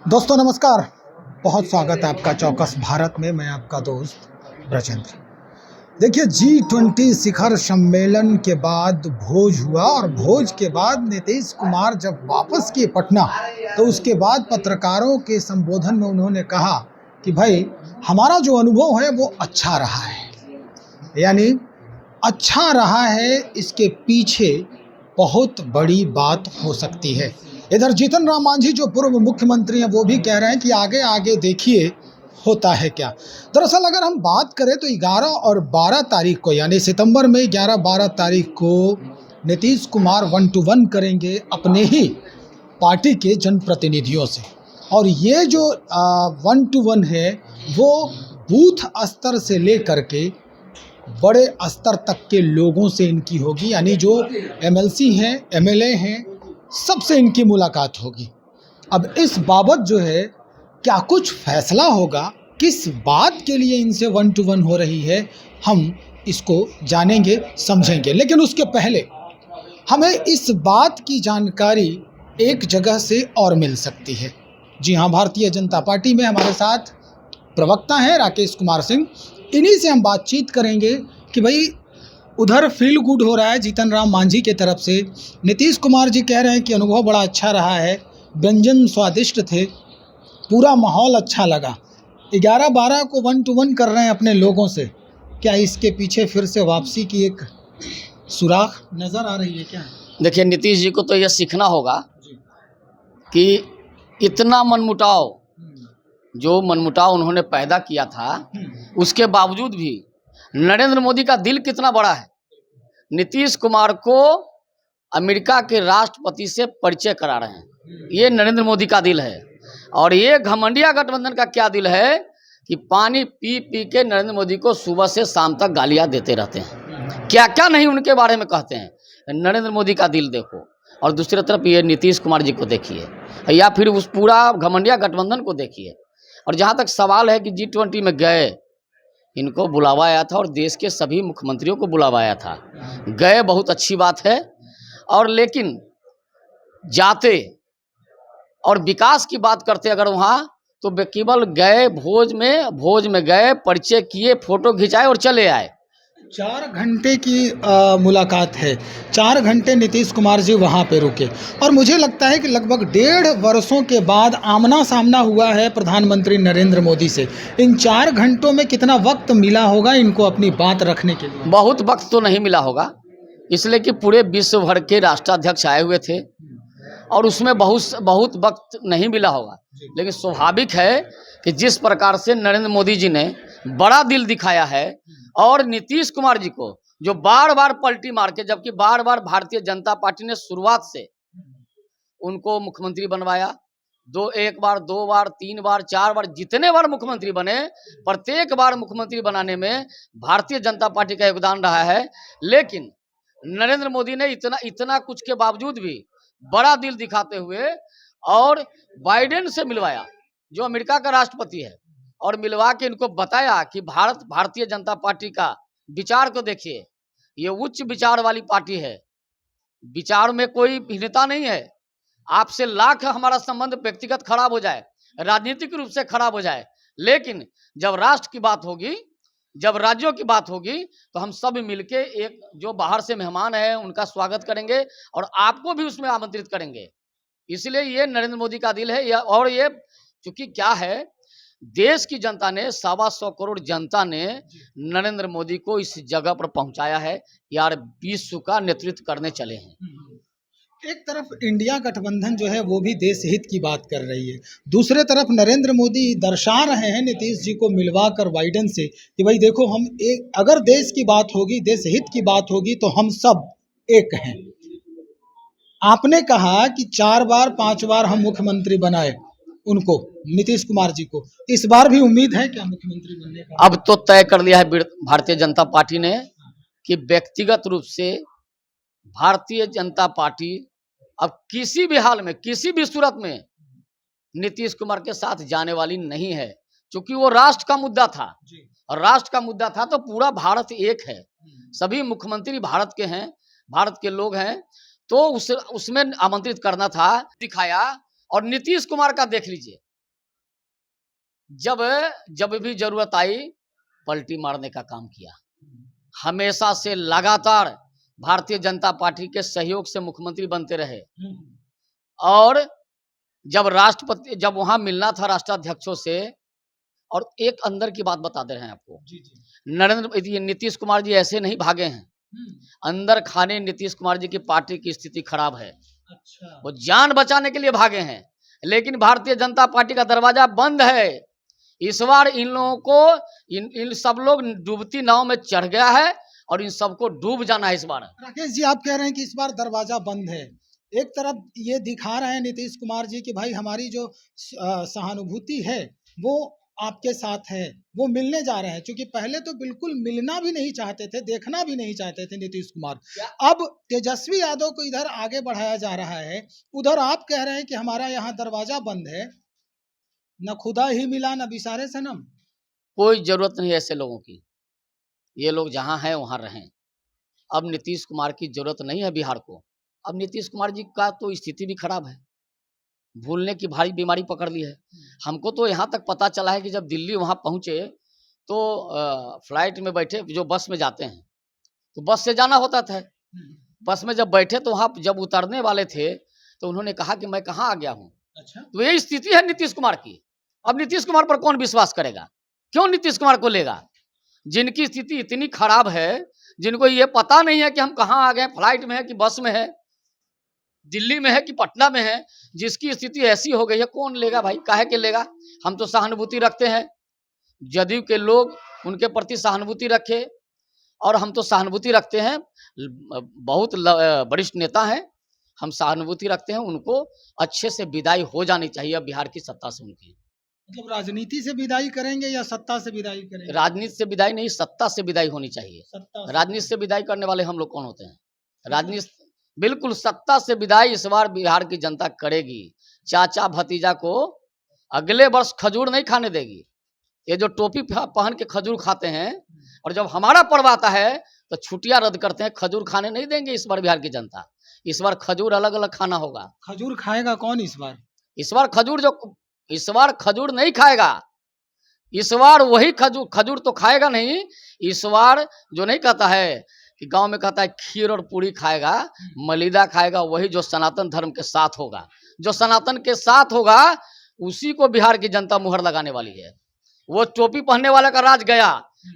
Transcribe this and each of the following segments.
दोस्तों नमस्कार। बहुत स्वागत है आपका चौकस भारत में। मैं आपका दोस्त ब्रजेंद्र। देखिए, G20 शिखर सम्मेलन के बाद भोज हुआ और भोज के बाद नीतीश कुमार जब वापस किए पटना, तो उसके बाद पत्रकारों के संबोधन में उन्होंने कहा कि भाई, हमारा जो अनुभव है वो अच्छा रहा है। यानी अच्छा रहा है, इसके पीछे बहुत बड़ी बात हो सकती है। इधर जीतन राम मांझी जो पूर्व मुख्यमंत्री हैं, वो भी कह रहे हैं कि आगे आगे देखिए होता है क्या। दरअसल अगर हम बात करें तो 11 और 12 तारीख को, यानी सितंबर में 11-12 तारीख को नीतीश कुमार 1 to 1 करेंगे अपने ही पार्टी के जनप्रतिनिधियों से। और ये जो 1 to 1 है वो बूथ स्तर से लेकर के बड़े स्तर तक के लोगों से इनकी होगी। यानी जो MLC हैं, MLA हैं, सबसे इनकी मुलाकात होगी। अब इस बाबत जो है क्या कुछ फैसला होगा, किस बात के लिए इनसे 1 to 1 हो रही है, हम इसको जानेंगे समझेंगे। लेकिन उसके पहले हमें इस बात की जानकारी एक जगह से और मिल सकती है। जी हाँ, भारतीय जनता पार्टी में हमारे साथ प्रवक्ता हैं राकेश कुमार सिंह। इन्हीं से हम बातचीत करेंगे कि भाई उधर फील गुड हो रहा है जीतन राम मांझी के तरफ से। नीतीश कुमार जी कह रहे हैं कि अनुभव बड़ा अच्छा रहा है, व्यंजन स्वादिष्ट थे, पूरा माहौल अच्छा लगा। 11-12 को 1 to 1 कर रहे हैं अपने लोगों से। क्या इसके पीछे फिर से वापसी की एक सुराख नज़र आ रही है क्या? देखिए, नीतीश जी को तो यह सीखना होगा कि इतना मनमुटाव, जो मनमुटाव उन्होंने पैदा किया था, उसके बावजूद भी नरेंद्र मोदी का दिल कितना बड़ा है। नीतीश कुमार को अमेरिका के राष्ट्रपति से परिचय करा रहे हैं, ये नरेंद्र मोदी का दिल है। और ये घमंडिया गठबंधन का क्या दिल है कि पानी पी पी के नरेंद्र मोदी को सुबह से शाम तक गालियां देते रहते हैं, क्या क्या नहीं उनके बारे में कहते हैं। नरेंद्र मोदी का दिल देखो, और दूसरी तरफ ये नीतीश कुमार जी को देखिए, या फिर उस पूरा घमंडिया गठबंधन को देखिए। और जहाँ तक सवाल है कि G20 में गए, इनको बुलावा आया था और देश के सभी मुख्यमंत्रियों को बुलावा आया था, गए, बहुत अच्छी बात है। और लेकिन जाते और विकास की बात करते अगर वहाँ, तो केवल गए भोज में गए, परिचय किए, फोटो खिंचाए और चले आए। 4 घंटे की मुलाकात है। 4 घंटे नीतीश कुमार जी वहाँ पे रुके और मुझे लगता है कि लगभग 1.5 वर्षों के बाद आमना सामना हुआ है प्रधानमंत्री नरेंद्र मोदी से। इन 4 घंटों में कितना वक्त मिला होगा इनको अपनी बात रखने के लिए? बहुत वक्त तो नहीं मिला होगा, इसलिए कि पूरे विश्व भर के राष्ट्राध्यक्ष आए हुए थे और उसमें बहुत वक्त नहीं मिला होगा। लेकिन स्वाभाविक है कि जिस प्रकार से नरेंद्र मोदी जी ने बड़ा दिल दिखाया है और नीतीश कुमार जी को जो बार बार पलटी मार के, जबकि बार बार भारतीय जनता पार्टी ने शुरुआत से उनको मुख्यमंत्री बनवाया, एक बार, 2 बार, 3 बार, 4 बार, जितने बार मुख्यमंत्री बने, प्रत्येक बार मुख्यमंत्री बनाने में भारतीय जनता पार्टी का योगदान रहा है। लेकिन नरेंद्र मोदी ने इतना कुछ के बावजूद भी बड़ा दिल दिखाते हुए और बाइडेन से मिलवाया, जो अमेरिका का राष्ट्रपति है, और मिलवा के इनको बताया कि भारतीय जनता पार्टी का विचार को देखिए, ये उच्च विचार वाली पार्टी है, विचार में कोई भिन्नता नहीं है। आपसे लाख हमारा संबंध व्यक्तिगत खराब हो जाए, राजनीतिक रूप से खराब हो जाए, लेकिन जब राष्ट्र की बात होगी, जब राज्यों की बात होगी, तो हम सब मिलके एक जो बाहर से मेहमान है उनका स्वागत करेंगे और आपको भी उसमें आमंत्रित करेंगे। इसलिए ये नरेंद्र मोदी का दिल है। और ये चूंकि क्या है, देश की जनता ने, 125 करोड़ जनता ने नरेंद्र मोदी को इस जगह पर पहुंचाया है, यार विश्व का नेतृत्व करने चले हैं। एक तरफ इंडिया गठबंधन जो है वो भी देश हित की बात कर रही है, दूसरे तरफ नरेंद्र मोदी दर्शा रहे हैं नीतीश जी को मिलवा कर बाइडेन से कि भाई देखो, हम एक, अगर देश की बात होगी, देश हित की बात होगी, तो हम सब एक हैं। आपने कहा कि 4 बार 5 बार हम मुख्यमंत्री बनाए उनको, नीतीश कुमार जी को, इस बार भी उम्मीद है क्या मुख्यमंत्री बनने का? अब तो तय कर लिया है भारतीय जनता पार्टी ने कि व्यक्तिगत रूप से भारतीय जनता पार्टी अब किसी भी हाल में, किसी भी सूरत में नीतीश कुमार के साथ जाने वाली नहीं है, क्योंकि वो राष्ट्र का मुद्दा था। और राष्ट्र का मुद्दा था तो पूरा भारत एक है, सभी मुख्यमंत्री भारत के हैं, भारत के लोग हैं, तो उसमें आमंत्रित करना था, दिखाया। और नीतीश कुमार का देख लीजिए, जब जब भी जरूरत आई पलटी मारने का काम किया। हमेशा से लगातार भारतीय जनता पार्टी के सहयोग से मुख्यमंत्री बनते रहे। और जब वहां मिलना था राष्ट्राध्यक्षों से, और एक अंदर की बात बता दे रहे हैं आपको, नीतीश कुमार जी ऐसे नहीं भागे हैं। अंदर खाने नीतीश कुमार जी की पार्टी की स्थिति खराब है। अच्छा। वो जान बचाने के लिए भागे हैं, लेकिन भारतीय जनता पार्टी का दरवाजा बंद है। इस बार इन लोगों को इन सब लोग डूबती नाव में चढ़ गया है और इन सबको डूब जाना है इस बार। राकेश जी, आप कह रहे हैं कि इस बार दरवाजा बंद है। एक तरफ ये दिखा रहे हैं नीतीश कुमार जी कि भाई हमारी जो सहानुभूति है वो आपके साथ है, वो मिलने जा रहे हैं। क्योंकि पहले तो बिल्कुल मिलना भी नहीं चाहते थे, देखना भी नहीं चाहते थे नीतीश कुमार। अब तेजस्वी यादव को इधर आगे बढ़ाया जा रहा है, उधर आप कह रहे हैं कि हमारा यहाँ दरवाजा बंद है। न खुदा ही मिला न बिसारे सनम। कोई जरूरत नहीं ऐसे लोगों की, ये लोग जहाँ हैं वहाँ रहें। अब नीतीश कुमार की जरूरत नहीं है बिहार को। अब नीतीश कुमार जी का तो स्थिति भी खराब है, भूलने की भारी बीमारी पकड़ ली है। हमको तो यहाँ तक पता चला है कि जब दिल्ली वहाँ पहुँचे तो फ्लाइट में बैठे, जो बस में जाते हैं तो बस से जाना होता था। बस में जब बैठे तो वहाँ जब उतरने वाले थे तो उन्होंने कहा कि मैं कहाँ आ गया हूँ। अच्छा। तो ये स्थिति है नीतीश कुमार की। अब नीतीश कुमार पर कौन विश्वास करेगा? क्यों नीतीश कुमार को लेगा? जिनकी स्थिति इतनी खराब है, जिनको ये पता नहीं है कि हम कहाँ आ गए, फ्लाइट में है कि बस में है, दिल्ली में है कि पटना में है, जिसकी स्थिति ऐसी हो गई है, कौन लेगा भाई? काहे के लेगा? हम तो सहानुभूति रखते हैं, जदयू के लोग उनके प्रति सहानुभूति रखे, और हम तो सहानुभूति रखते हैं। बहुत वरिष्ठ नेता हैं, हम सहानुभूति रखते हैं। उनको अच्छे से विदाई हो जानी चाहिए अब बिहार की सत्ता से उनकी। मतलब राजनीति से विदाई करेंगे या सत्ता से विदाई करेंगे? राजनीति से विदाई नहीं, सत्ता से विदाई होनी चाहिए। राजनीति से विदाई करने वाले हम लोग कौन होते हैं? राजनीति बिल्कुल सत्ता से विदाई इस बार बिहार की जनता करेगी। चाचा भतीजा को अगले वर्ष खजूर नहीं खाने देगी। ये जो टोपी पहन के खजूर खाते हैं, और जब हमारा पर्व आता है तो छुट्टियां रद्द करते हैं, खजूर खाने नहीं देंगे इस बार बिहार की जनता। इस बार खजूर अलग अलग खाना होगा। खजूर खाएगा कौन इस बार? इस बार खजूर नहीं खाएगा। इस बार वही खजूर तो खाएगा नहीं। इस बार जो नहीं कहता है कि गांव में कहता है खीर और पूरी खाएगा, मलिदा खाएगा, वही जो सनातन धर्म के साथ होगा। जो सनातन के साथ होगा उसी को बिहार की जनता मुहर लगाने वाली है। वो टोपी पहनने वाला का राज गया,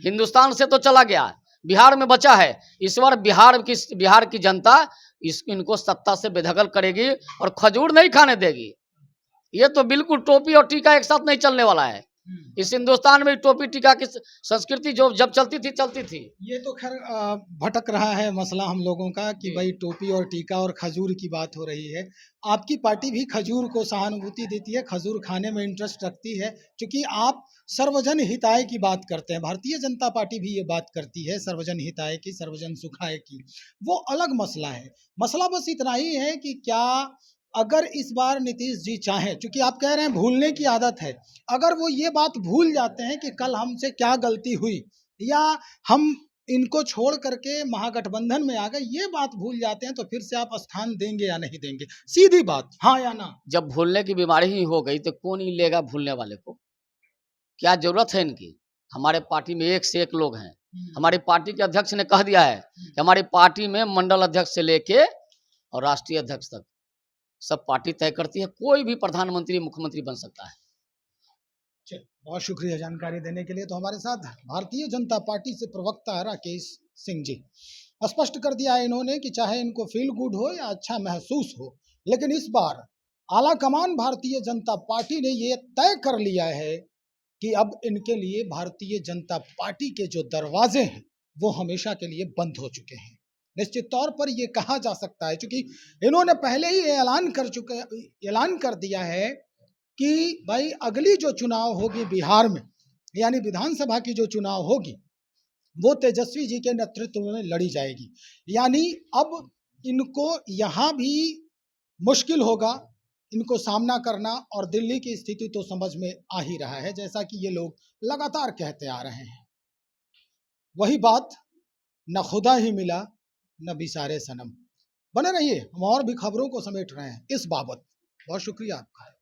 हिंदुस्तान से तो चला गया, बिहार में बचा है। इस बार बिहार की जनता इनको सत्ता से बेदखल करेगी और खजूर नहीं खाने देगी। ये तो बिल्कुल टोपी और टीका एक साथ नहीं चलने वाला है। इस हिंदुस्तान में टोपी टीका की संस्कृति जो जब चलती थी। ये तो खैर भटक रहा है मसला हम लोगों का कि भाई टोपी और टीका और खजूर की बात हो रही है। आपकी पार्टी भी खजूर को सहानुभूति देती है, खजूर खाने में इंटरेस्ट रखती है, क्योंकि आप सर्वजन हिताय की बात करते हैं। भारतीय जनता पार्टी भी ये बात करती है सर्वजन हिताय की, सर्वजन सुखाय की। वो अलग मसला है। मसला बस इतना ही है कि क्या अगर इस बार नीतीश जी चाहें, क्योंकि आप कह रहे हैं भूलने की आदत है, अगर वो ये बात भूल जाते हैं कि कल हमसे क्या गलती हुई या हम इनको छोड़ करके महागठबंधन में आ गए, ये बात भूल जाते हैं, तो फिर से आप स्थान देंगे या नहीं देंगे? सीधी बात, हाँ या ना। जब भूलने की बीमारी ही हो गई तो कौन ही लेगा भूलने वाले को? क्या जरूरत है इनकी? हमारे पार्टी में एक से एक लोग हैं। हमारी पार्टी के अध्यक्ष ने कह दिया है कि हमारी पार्टी में मंडल अध्यक्ष से लेके और राष्ट्रीय अध्यक्ष तक सब पार्टी तय करती है। कोई भी प्रधानमंत्री मुख्यमंत्री बन सकता है। बहुत शुक्रिया जानकारी देने के लिए। तो हमारे साथ भारतीय जनता पार्टी से प्रवक्ता राकेश सिंह जी, स्पष्ट कर दिया है इन्होंने कि चाहे इनको फील गुड हो या अच्छा महसूस हो, लेकिन इस बार आला कमान भारतीय जनता पार्टी ने ये तय कर लिया है कि अब इनके लिए भारतीय जनता पार्टी के जो दरवाजे हैं वो हमेशा के लिए बंद हो चुके हैं। निश्चित तौर पर ये कहा जा सकता है, क्योंकि इन्होंने पहले ही ऐलान कर दिया है कि भाई अगली जो चुनाव होगी बिहार में, यानी विधानसभा की जो चुनाव होगी, वो तेजस्वी जी के नेतृत्व में लड़ी जाएगी। यानी अब इनको यहाँ भी मुश्किल होगा इनको सामना करना, और दिल्ली की स्थिति तो समझ में आ ही रहा है, जैसा कि ये लोग लगातार कहते आ रहे हैं। वही बात, न खुदा ही मिला न बिसारे सनम। बने रहिए, हम और भी खबरों को समेट रहे हैं इस बाबत। बहुत शुक्रिया आपका।